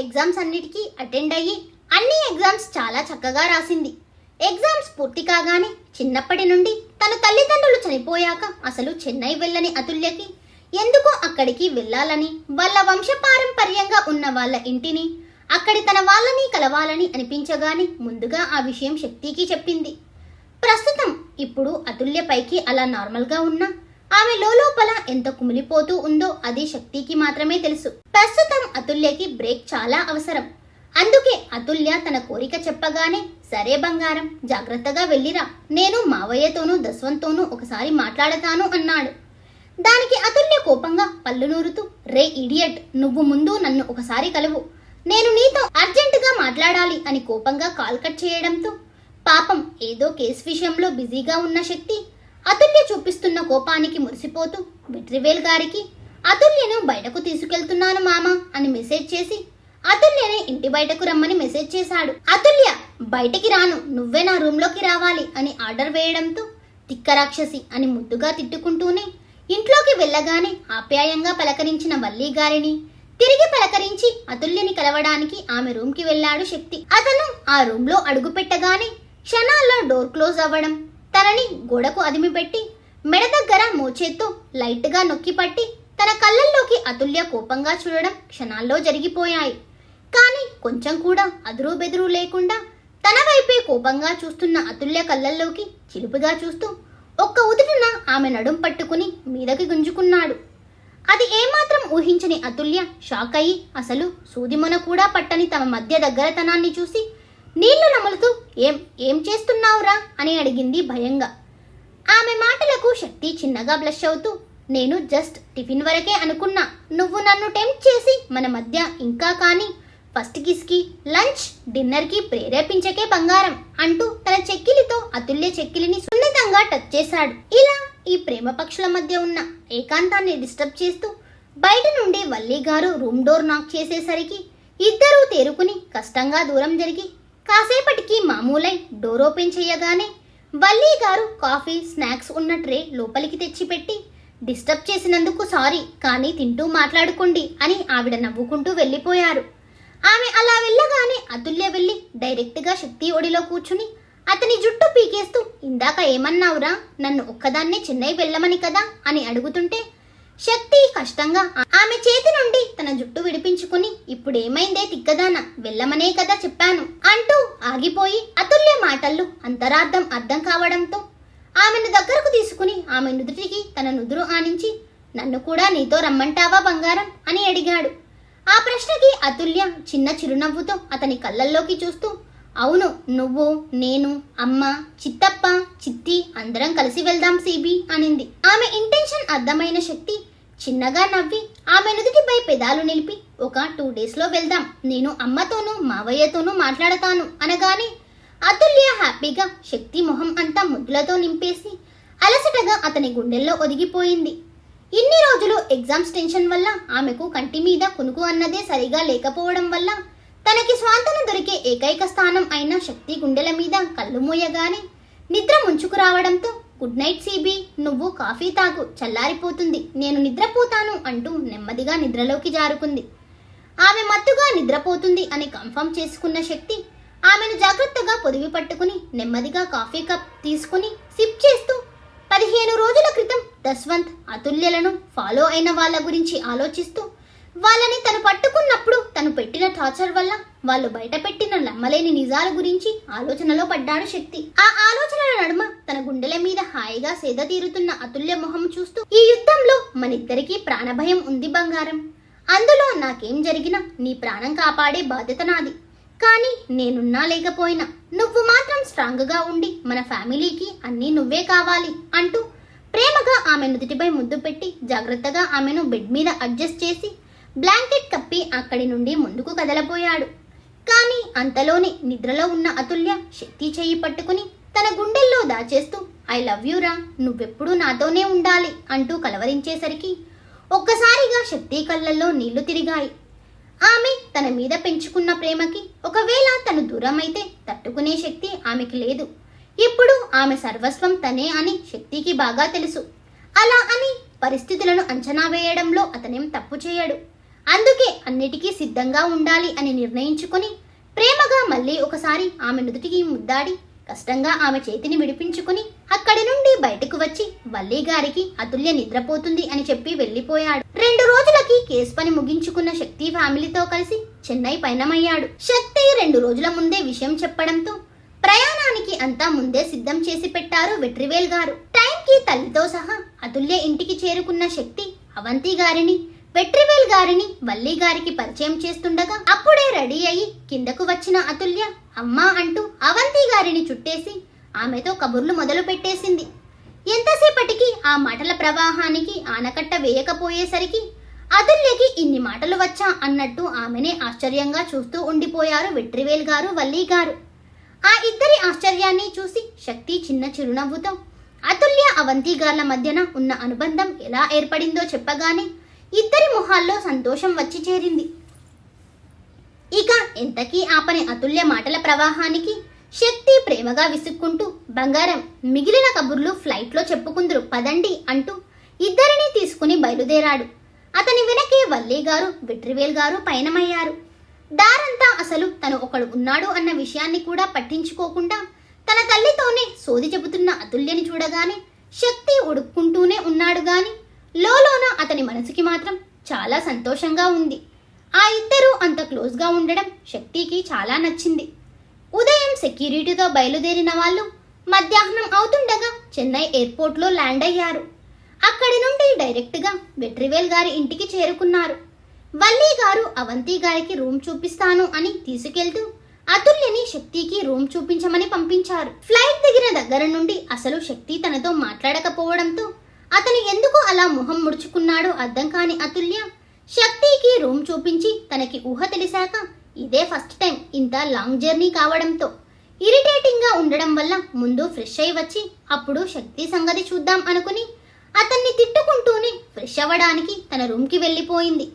Exams అన్నిటికీ attend అయ్యి అన్ని ఎగ్జామ్స్ చాలా చక్కగా రాసింది. ఎగ్జామ్స్ పూర్తి కాగానే చిన్నప్పటి నుండి తన తల్లిదండ్రులు చనిపోయాక అసలు చెన్నై వెళ్ళని అతుల్యకి ఎందుకో అక్కడికి వెళ్ళాలని, వాళ్ళ వంశపారంపర్యంగా ఉన్న వాళ్ళ ఇంటిని, అక్కడి తన వాళ్ళని కలవాలని అనిపించగానే ముందుగా ఆ విషయం శక్తికి చెప్పింది. ప్రస్తుతం ఇప్పుడు అతుల్య పైకి అలా నార్మల్గా ఉన్నా ఆమె లోపల ఎంత కుమిలిపోతూ ఉందో అది శక్తికి మాత్రమే తెలుసు. ప్రస్తుతం అతుల్యకి బ్రేక్ చాలా అవసరం. అందుకే అతుల్య తన కోరిక చెప్పగానే, సరే బంగారం, జాగ్రత్తగా వెళ్ళిరా, నేను మావయ్యతోనూ దస్వంతోనూ ఒకసారి మాట్లాడతాను అన్నాడు. దానికి అతుల్య కోపంగా పళ్ళు నూరుతూ, రే ఇడియట్, నువ్వు ముందు నన్ను ఒకసారి కలువు, నేను నీతో అర్జెంటుగా మాట్లాడాలి అని కోపంగా కాల్ కట్ చేయడంతో పాపం ఏదో కేసు విషయంలో బిజీగా ఉన్న శక్తి అతుల్య చూపిస్తున్న కోపానికి మురిసిపోతూ వెట్రివేల్ గారికి అతుల్యను బయటకు తీసుకెళ్తున్నాను మామ అని మెసేజ్ చేసి అతుల్యని ఇంటి బయటకు రమ్మని మెసేజ్ చేశాడు. అతుల్య, బయటికి రాను, నువ్వే నా రూమ్లోకి రావాలి అని ఆర్డర్ వేయడంతో తిక్కరాక్షసి అని ముద్దుగా తిట్టుకుంటూనే ఇంట్లోకి వెళ్ళగానే ఆప్యాయంగా పలకరించిన వల్లి గారిని తిరిగి పలకరించి అతుల్యని కలవడానికి ఆమె రూమ్కి వెళ్ళాడు శక్తి. అతను ఆ రూమ్లో అడుగు పెట్టగానే క్షణాల్లో డోర్ క్లోజ్ అవ్వడం, తనని గోడకు అదిమిపెట్టి మెడ దగ్గర మోచేత్తో లైట్గా నొక్కి పట్టి తన కళ్ళల్లోకి అతుల్య కోపంగా చూడడం క్షణాల్లో జరిగిపోయాయి. కానీ కొంచెం కూడా అదురు బెదురు లేకుండా తన వైపే కోపంగా చూస్తున్న అతుల్య కళ్ళల్లోకి చిలుపుగా చూస్తూ ఒక్క ఉదుటిన ఆమె నడుం పట్టుకుని మీదకి గుంజుకున్నాడు. అది ఏమాత్రం ఊహించని అతుల్య షాక్ అయ్యి అసలు సూదిమొన కూడా పట్టని తమ మధ్య దగ్గరతనాన్ని చూసి నీళ్లు నములుతూ ఏం చేస్తున్నావురా అని అడిగింది భయంగా. ఆమె మాటలకు శక్తి చిన్నగా బ్లష్ అవుతూ, నేను జస్ట్ టిఫిన్ వరకే అనుకున్నా, నువ్వు నన్ను టెంప్ట్ చేసి మన మధ్య ఇంకా కానీ ఫస్ట్ కిస్కి, లంచ్, డిన్నర్కి ప్రేరేపించకే బంగారం అంటూ తన చెక్కిలితో అతుల్య చెక్కిలిని సున్నితంగా టచ్ చేశాడు. ఇలా ఈ ప్రేమ పక్షుల మధ్య ఉన్న ఏకాంతాన్ని డిస్టర్బ్ చేస్తూ బయట నుండి వల్లి గారు రూమ్ డోర్ నాక్ చేసేసరికి ఇద్దరూ తేరుకుని కష్టంగా దూరం జరిగి కాసేపటికి మామూలై డోర్ ఓపెన్ చేయగానే వల్లి గారు కాఫీ, స్నాక్స్ ఉన్న ట్రే లోపలికి తెచ్చిపెట్టి, డిస్టర్బ్ చేసినందుకు సారీ, కానీ తింటూ మాట్లాడుకోండి అని ఆవిడ నవ్వుకుంటూ వెళ్ళిపోయారు. ఆమె అలా వెళ్ళగానే అతుల్య వెళ్ళి డైరెక్ట్గా శక్తి ఒడిలో కూర్చుని అతని జుట్టు పీకేస్తూ, ఇందాక ఏమన్నావురా, నన్ను ఒక్కదాన్నే చెన్నై వెళ్ళమని కదా అని అడుగుతుంటే శక్తి కష్టంగా ఆమె చేతి నుండి తన జుట్టు విడిపించుకుని, ఇప్పుడేమైందే తిక్కదాన, వెళ్ళమనే కదా చెప్పాను అంటూ ఆగిపోయి అతుల్య మాటల్లో అంతరార్థం అర్థం కావడంతో ఆమెను దగ్గరకు తీసుకుని ఆమె నుదుటికి తన నుదురు ఆనించి, నన్ను కూడా నీతో రమ్మంటావా బంగారం అని అడిగాడు. ఆ ప్రశ్నకి అతుల్య చిన్న చిరునవ్వుతో అతని కళ్ళల్లోకి చూస్తూ, అవును, నువ్వు, నేను, అమ్మ, చిత్తప్ప, చిత్తి అందరం కలిసి వెళ్దాం సిబి అనింది. ఆమె ఇంటెన్షన్ అర్థమైన శక్తి చిన్నగా నవ్వి ఆమె నుదుటిపై పెదాలు నిలిపి, ఒక 2 డేస్లో వెళ్దాం, నేను అమ్మతోనూ మావయ్యతోనూ మాట్లాడతాను అనగానే అతుల్య హ్యాపీగా శక్తి మొహం అంతా ముద్దులతో నింపేసి అలసటగా అతని గుండెల్లో ఒదిగిపోయింది. ఇన్ని రోజులు ఎగ్జామ్స్ టెన్షన్ వల్ల ఆమెకు కంటి మీద కునుకు అన్నదే సరిగా లేకపోవడం వల్ల తనకి స్వాంతన దొరికే ఏకైక స్థానం అయిన శక్తి గుండెల మీద కళ్ళు మూయగానే నిద్ర ముంచుకు రావడంతో, గుడ్ నైట్ సిబి, నువ్వు కాఫీ తాగు, చల్లారిపోతుంది, నేను నిద్రపోతాను అంటూ నెమ్మదిగా నిద్రలోకి జారుకుంది. ఆమె మత్తుగా నిద్రపోతుంది అని కన్ఫర్మ్ చేసుకున్న శక్తి ఆమెను జాగ్రత్తగా పొదివి పట్టుకుని నెమ్మదిగా కాఫీ కప్ తీసుకుని సిప్ చేస్తూ 15 రోజుల క్రితం దస్వంత్, అతుల్యలను ఫాలో అయిన వాళ్ళ గురించి ఆలోచిస్తూ వాళ్ళని తను పట్టుకున్నప్పుడు తను పెట్టిన టార్చర్ వల్ల వాళ్ళు బయట పెట్టిన నమ్మలేని నిజాల గురించి ఆలోచనలో పడ్డాడు శక్తి. ఆ ఆలోచనల నడుమ తన గుండెల మీద హాయిగా సేద తీరుతున్న అతుల్య మొహం చూస్తూ, ఈ యుద్ధంలో మనిద్దరికీ ప్రాణభయం ఉంది బంగారం, అందులో నాకేం జరిగినా నీ ప్రాణం కాపాడే బాధ్యత నాది, కానీ నేనున్నా లేకపోయినా నువ్వు మాత్రం స్ట్రాంగ్గా ఉండి మన ఫ్యామిలీకి అన్నీ నువ్వే కావాలి అంటూ ప్రేమగా ఆమె నుదుటిపై ముద్దు పెట్టి జాగ్రత్తగా ఆమెను బెడ్ మీద అడ్జస్ట్ చేసి బ్లాంకెట్ కప్పి అక్కడి నుండి ముందుకు కదలపోయాడు. కానీ అంతలోనే నిద్రలో ఉన్న అతుల్య శక్తి చెయ్యి పట్టుకుని తన గుండెల్లో దాచేస్తూ, ఐ లవ్ యూ రా, నువ్వెప్పుడూ నాతోనే ఉండాలి అంటూ కలవరించేసరికి ఒక్కసారిగా శక్తి కళ్ళల్లో నీళ్లు తిరిగాయి. ఆమె తన మీద పెంచుకున్న ప్రేమకి ఒకవేళ తను దూరమైతే తట్టుకునే శక్తి ఆమెకి లేదు. ఇప్పుడు ఆమె సర్వస్వం తనే అని శక్తికి బాగా తెలుసు. అలా అని పరిస్థితులను అంచనా వేయడంలో అతనేం తప్పు చేయడు. అందుకే అన్నిటికీ సిద్ధంగా ఉండాలి అని నిర్ణయించుకొని ప్రేమగా మళ్ళీ ఒకసారి ఆమె నుదుటికి ముద్దాడి కష్టంగా ఆమె చేతిని విడిపించుకుని అక్కడి నుండి బయటకు వచ్చి వల్లి గారికి అతుల్య నిద్రపోతుంది అని చెప్పి వెళ్లిపోయాడు. 2 రోజులకి కేసు పని ముగించుకున్న శక్తి ఫ్యామిలీతో కలిసి చెన్నై పయనమయ్యాడు. శక్తి 2 రోజుల ముందే విషయం చెప్పడంతో ప్రయాణానికి అంతా ముందే సిద్ధం చేసి పెట్టారు వెట్రివేల్ గారు. టైంకి తల్లితో సహా అతుల్య ఇంటికి చేరుకున్న శక్తి అవంతి గారిని, వెట్రివేల్ గారిని వల్లి గారికి పరిచయం చేస్తుండగా అప్పుడే రెడీ అయ్యి కిందకు వచ్చిన అతుల్య అమ్మా అంటూ అవంతి గారిని చుట్టేసి ఆమెతో కబుర్లు మొదలు పెట్టేసింది. ఎంతసేపటికి ఆ మాటల ప్రవాహానికి ఆనకట్ట వేయకపోయేసరికి అతుల్యకి ఇన్ని మాటలు వచ్చా అన్నట్టు ఆమెనే ఆశ్చర్యంగా చూస్తూ ఉండిపోయారు వెట్రివేల్ గారు, వల్లి గారు. ఆ ఇద్దరి ఆశ్చర్యాన్ని చూసి శక్తి చిన్న చిరునవ్వుతో అతుల్య అవంతి గార్ల మధ్యన ఉన్న అనుబంధం ఎలా ఏర్పడిందో చెప్పగానే ఇద్దరి మొహాల్లో సంతోషం వచ్చి చేరింది. ఇక ఎంతకీ ఆపని అతుల్య మాటల ప్రవాహానికి శక్తి ప్రేమగా విసుక్కుంటూ బంగారం మిగిలిన కబుర్లు ఫ్లైట్లో చెప్పుకుందరు పదండి అంటూ ఇద్దరిని తీసుకుని బయలుదేరాడు. అతని వెనకే వల్లి గారు, వెట్రివేల్ గారు పయనమయ్యారు. దారంతా అసలు తను ఒకడు ఉన్నాడు అన్న విషయాన్ని కూడా పట్టించుకోకుండా తన తల్లితోనే సోది చెబుతున్న అతుల్యని చూడగానే శక్తి ఉడుక్కుంటూనే ఉన్నాడు గాని లోలోన అతని మనసుకి మాత్రం చాలా సంతోషంగా ఉంది. ఆ ఇద్దరూ అంత క్లోజ్గా ఉండడం శక్తికి చాలా నచ్చింది. ఉదయం సెక్యూరిటీతో బయలుదేరిన వాళ్ళు మధ్యాహ్నం అవుతుండగా చెన్నై ఎయిర్పోర్ట్లో ల్యాండ్ అయ్యారు. అక్కడి నుండి డైరెక్ట్గా వెట్రివేల్ గారి ఇంటికి చేరుకున్నారు. వల్లి గారు అవంతి గారికి రూమ్ చూపిస్తాను అని తీసుకెళ్తూ అతుల్యని శక్తికి రూమ్ చూపించమని పంపించారు. ఫ్లైట్ దిగిన దగ్గర నుండి అసలు శక్తి తనతో మాట్లాడకపోవడంతో అతను ఎందుకు అలా మొహం ముడుచుకున్నాడో అర్థం కాని అతుల్య శక్తికి రూమ్ చూపించి తనకి ఊహ తెలిసాక ఇదే ఫస్ట్ టైం ఇంత లాంగ్ జర్నీ కావడంతో ఇరిటేటింగ్ గా ఉండడం వల్ల ముందు ఫ్రెష్ అయి వచ్చి అప్పుడు శక్తి సంగతి చూద్దాం అనుకుని అతన్ని తిట్టుకుంటూనే ఫ్రెష్ అవ్వడానికి తన రూమ్కి వెళ్ళిపోయింది.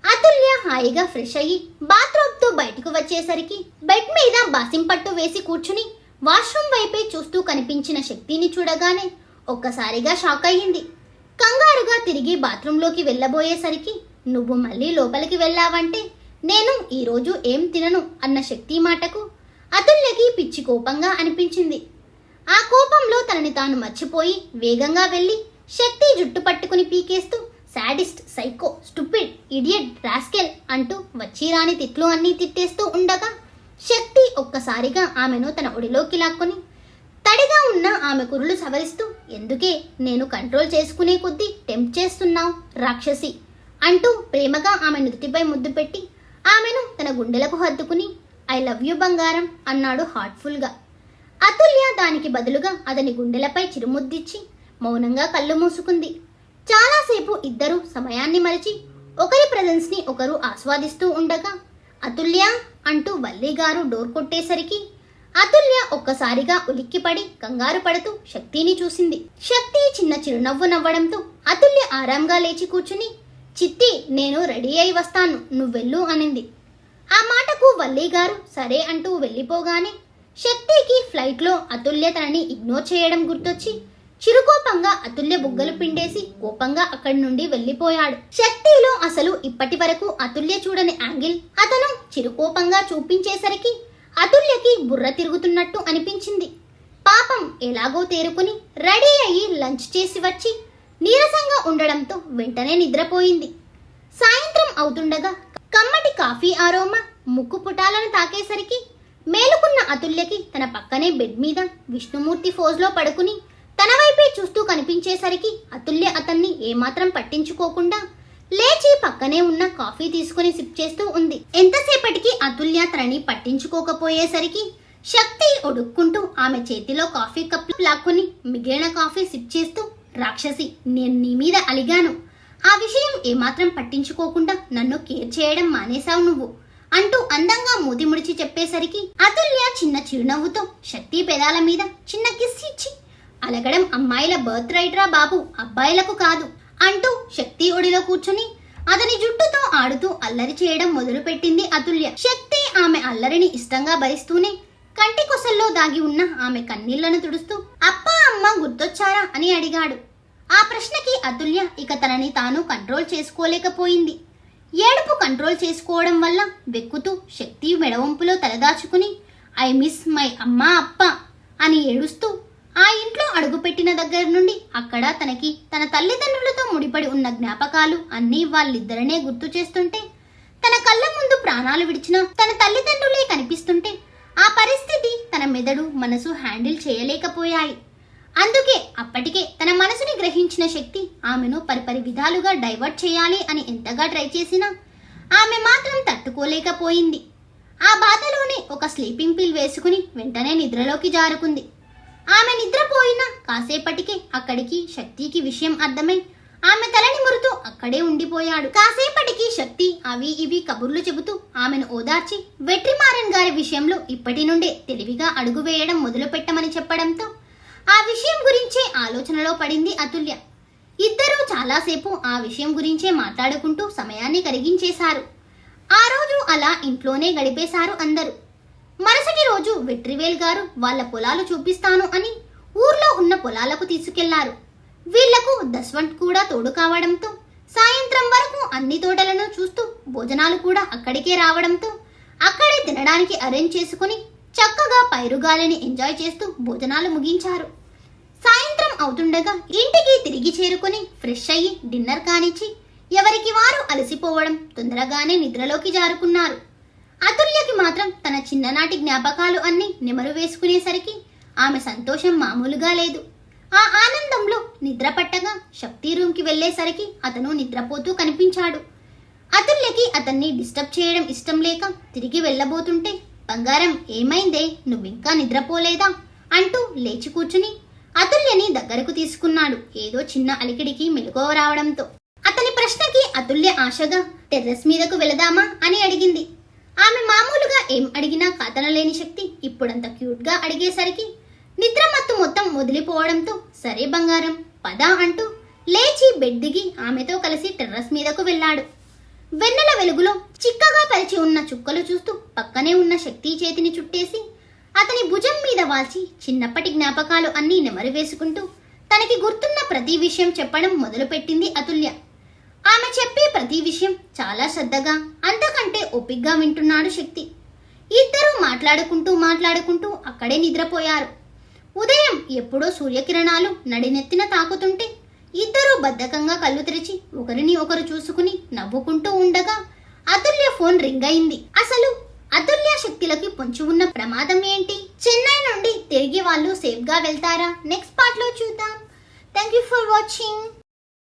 అతుల్య హాయిగా ఫ్రెష్ అయ్యి బాత్రూమ్తో బయటకు వచ్చేసరికి బెడ్ మీద బాసింపట్టు వేసి కూర్చుని వాష్రూమ్ వైపే చూస్తూ కనిపించిన శక్తిని చూడగానే ఒక్కసారిగా షాక్ అయ్యింది. కంగారుగా తిరిగి బాత్రూంలోకి వెళ్ళబోయేసరికి నువ్వు మళ్ళీ లోపలికి వెళ్ళావంటే నేను ఈరోజు ఏం తినను అన్న శక్తి మాటకు అతుల్యకి పిచ్చి కోపంగా అనిపించింది. ఆ కోపంలో తనని తాను మర్చిపోయి వేగంగా వెళ్ళి శక్తి జుట్టు పట్టుకుని పీకేస్తూ sadist, psycho, stupid, idiot, rascal అంటూ వచ్చిరాని తిట్లు అన్నీ తిట్టేస్తూ ఉండగా శక్తి ఒక్కసారిగా ఆమెను తన ఒడిలోకి లాక్కొని తడిగా ఉన్న ఆమె కురులు సవరిస్తూ ఎందుకే నేను కంట్రోల్ చేసుకునే కొద్దీ టెంప్ట్ చేస్తున్నావు రాక్షసి అంటూ ప్రేమగా ఆమె నుదుటిపై ముద్దు పెట్టి ఆమెను తన గుండెలకు హత్తుకుని ఐ లవ్ యూ బంగారం అన్నాడు హార్ట్ఫుల్గా. అతుల్య దానికి బదులుగా అతని గుండెలపై చిరుముద్దిచ్చి మౌనంగా కళ్ళు మూసుకుంది. చాలాసేపు ఇద్దరు సమయాన్ని మరిచి ఒకరి ప్రెజెన్స్ని ఒకరు ఆస్వాదిస్తూ ఉండగా అతుల్య అంటూ వల్లి గారు డోర్ కొట్టేసరికి అతుల్య ఒక్కసారిగా ఉలిక్కిపడి కంగారు పడుతూ శక్తిని చూసింది. శక్తి చిన్న చిరునవ్వు నవ్వడంతో అతుల్య ఆరాంగా లేచి కూర్చుని చిత్తి నేను రెడీ అయి వస్తాను నువ్వెళ్ళు అనింది. ఆ మాటకు వల్లి గారు సరే అంటూ వెళ్ళిపోగానే శక్తికి ఫ్లైట్లో అతుల్య తనని ఇగ్నోర్ చేయడం గుర్తొచ్చి చిరుకోపంగా అతుల్య బుగ్గలు పిండేసి కోపంగా అక్కడి నుండి వెళ్ళిపోయాడు. శక్తిలో అసలు ఇప్పటి వరకు అతుల్య చూడని యాంగిల్ అతను చిరుకోపంగా చూపించేసరికి అతుల్యకి బుర్ర తిరుగుతున్నట్టు అనిపించింది. పాపం ఎలాగో తేరుకుని రెడీ అయ్యి లంచ్ చేసి వచ్చి నీరసంగా ఉండడంతో వెంటనే నిద్రపోయింది. సాయంత్రం అవుతుండగా కమ్మటి కాఫీ ఆరోమా ముక్కు పుటాలను తాకేసరికి మేలుకున్న అతుల్యకి తన పక్కనే బెడ్ మీద విష్ణుమూర్తి ఫోజ్లో పడుకుని తన వైపే చూస్తూ కనిపించేసరికి అతుల్య అతన్ని ఏమాత్రం పట్టించుకోకుండా లేచి పక్కనే ఉన్న కాఫీ తీసుకుని సిప్ చేస్తూ ఉంది. ఎంతసేపటికి అతుల్య తనని పట్టించుకోకపోయేసరికి శక్తి ఒడుక్కుంటూ ఆమె చేతిలో కాఫీ కప్ లాక్కుని మిగిలిన కాఫీ సిప్ చేస్తూ రాక్షసి నేను నీ మీద అలిగాను, ఆ విషయం ఏమాత్రం పట్టించుకోకుండా నన్ను కేర్ చేయడం మానేశావు నువ్వు అంటూ అందంగా మూతి ముడిచి చెప్పేసరికి అతుల్య చిన్న చిరునవ్వుతో శక్తి పెదాల మీద చిన్న కిస్ ఇచ్చి అలగడం అమ్మాయిల బర్త్ రైట్ రా బాబు, అబ్బాయిలకు కాదు అంటూ శక్తి ఒడిలో కూర్చుని అతని జుట్టుతో ఆడుతూ అల్లరి చేయడం మొదలుపెట్టింది అతుల్య. శక్తి ఆమె అల్లరిని ఇష్టంగా భరిస్తూనే కంటి కొసల్లో దాగి ఉన్న ఆమె కన్నీళ్లను తుడుస్తూ అప్పా అమ్మ గుర్తొచ్చారా అని అడిగాడు. ఆ ప్రశ్నకి అతుల్య ఇక తనని తాను కంట్రోల్ చేసుకోలేకపోయింది. ఏడుపు కంట్రోల్ చేసుకోవడం వల్ల వెక్కుతూ శక్తి మెడవంపులో తలదాచుకుని ఐ మిస్ మై అమ్మా అప్ప అని ఏడుస్తూ ఆ ఇంట్లో అడుగుపెట్టిన దగ్గర నుండి అక్కడ తనకి తన తల్లిదండ్రులతో ముడిపడి ఉన్న జ్ఞాపకాలు అన్నీ వాళ్ళిద్దరనే గుర్తు చేస్తుంటే, తన కళ్ళ ముందు ప్రాణాలు విడిచిన తన తల్లిదండ్రులే కనిపిస్తుంటే ఆ పరిస్థితి తన మెదడు మనసు హ్యాండిల్ చేయలేకపోయాయి. అందుకే అప్పటికే తన మనసుని గ్రహించిన శక్తి ఆమెను పరిపరి విధాలుగా డైవర్ట్ చేయాలి అని ఎంతగా ట్రై చేసినా ఆమె మాత్రం తట్టుకోలేకపోయింది. ఆ బాధలోనే ఒక స్లీపింగ్ పిల్ వేసుకుని వెంటనే నిద్రలోకి జారుకుంది. ఆమె నిద్రపోయిన కాసేపటికే అక్కడికి శక్తికి విషయం అర్థమై ఆమె తలని మురుతూ అక్కడే ఉండిపోయాడు. కాసేపటికి శక్తి అవి ఇవి కబుర్లు చెబుతూ ఆమెను ఓదార్చి వెట్రిమారన్ గారి విషయంలో ఇప్పటి నుండే తెలివిగా అడుగు వేయడం మొదలు పెట్టమని చెప్పడంతో ఆ విషయం గురించే ఆలోచనలో పడింది అతుల్య. ఇద్దరూ చాలాసేపు ఆ విషయం గురించే మాట్లాడుకుంటూ సమయాన్ని కరిగించేశారు. ఆ రోజు అలా ఇంట్లోనే గడిపేశారు అందరూ. మరుసటి రోజు వెట్రివేల్ గారు వాళ్ళ పొలాలు చూపిస్తాను అని ఊర్లో ఉన్న పొలాలకు తీసుకెళ్లారు. వీళ్లకు దస్వంత్ కూడా తోడు కావడంతో సాయంత్రం వరకు అన్ని తోటలను చూస్తూ భోజనాలు కూడా అక్కడికే రావడంతో అక్కడే తినడానికి అరేంజ్ చేసుకుని చక్కగా పైరుగాలిని ఎంజాయ్ చేస్తూ భోజనాలు ముగించారు. సాయంత్రం అవుతుండగా ఇంటికి తిరిగి చేరుకుని ఫ్రెష్ అయ్యి డిన్నర్ కానిచ్చి ఎవరికి వారు అలసిపోవడం తొందరగానే నిద్రలోకి జారుకున్నారు. అతుల్యకి మాత్రం తన చిన్ననాటి జ్ఞాపకాలు అన్నీ నెమరు వేసుకునేసరికి ఆమె సంతోషం మామూలుగా లేదు. ఆ ఆనందంలో నిద్ర పట్టగా శక్తి రూమ్కి వెళ్లేసరికి అతను నిద్రపోతూ కనిపించాడు. అతుల్యకి అతన్ని డిస్టర్బ్ చేయడం ఇష్టం లేక తిరిగి వెళ్ళబోతుంటే, బంగారం ఏమైందే, నువ్వింకా నిద్రపోలేదా అంటూ లేచి కూర్చుని అతుల్యని దగ్గరకు తీసుకున్నాడు. ఏదో చిన్న అలికిడికి మెలకువ రావడంతో అతని ప్రశ్నకి అతుల్య ఆశగా టెర్రస్ మీదకు వెళదామా అని అడిగింది. ఆమె మామూలుగా ఏం అడిగినా కాదనలేని శక్తి ఇప్పుడంత క్యూట్ గా అడిగేసరికి నిద్ర మత్తు మొత్తం వదిలిపోవడంతో సరే బంగారం పద అంటూ లేచి బెడ్ దిగి ఆమెతో కలిసి టెర్రస్ మీదకు వెళ్ళాడు. వెన్నెల వెలుగులో చిక్కగా పరిచి ఉన్న చుక్కలు చూస్తూ పక్కనే ఉన్న శక్తి చేతిని చుట్టేసి అతని భుజం మీద వాల్చి చిన్నప్పటి జ్ఞాపకాలు అన్నీ నెమరు వేసుకుంటూ తనకి గుర్తున్న ప్రతి విషయం చెప్పడం మొదలుపెట్టింది అతుల్య. ఆమె చెప్పే ప్రతి విషయం చాలా శ్రద్ధగా అంతకంటే ఓపిగ్గా వింటున్నాడు శక్తి. ఇద్దరూ మాట్లాడుకుంటూ అక్కడే నిద్రపోయారు. ఉదయం ఎప్పుడో సూర్యకిరణాలు నడినెత్తిన తాకుతుంటే ఇద్దరూ బద్ధకంగా కళ్ళు తెరిచి ఒకరిని ఒకరు చూసుకుని నవ్వుకుంటూ ఉండగా అతుల్య ఫోన్ రింగ్ అయింది. అసలు అతుల్య శక్తులకి పొంచి ఉన్న ప్రమాదం ఏంటి? చెన్నై నుండి తిరిగి వాళ్ళు సేఫ్ గా వెళ్తారా? నెక్స్ట్ పార్ట్ లో చూద్దాం. Thank you for watching.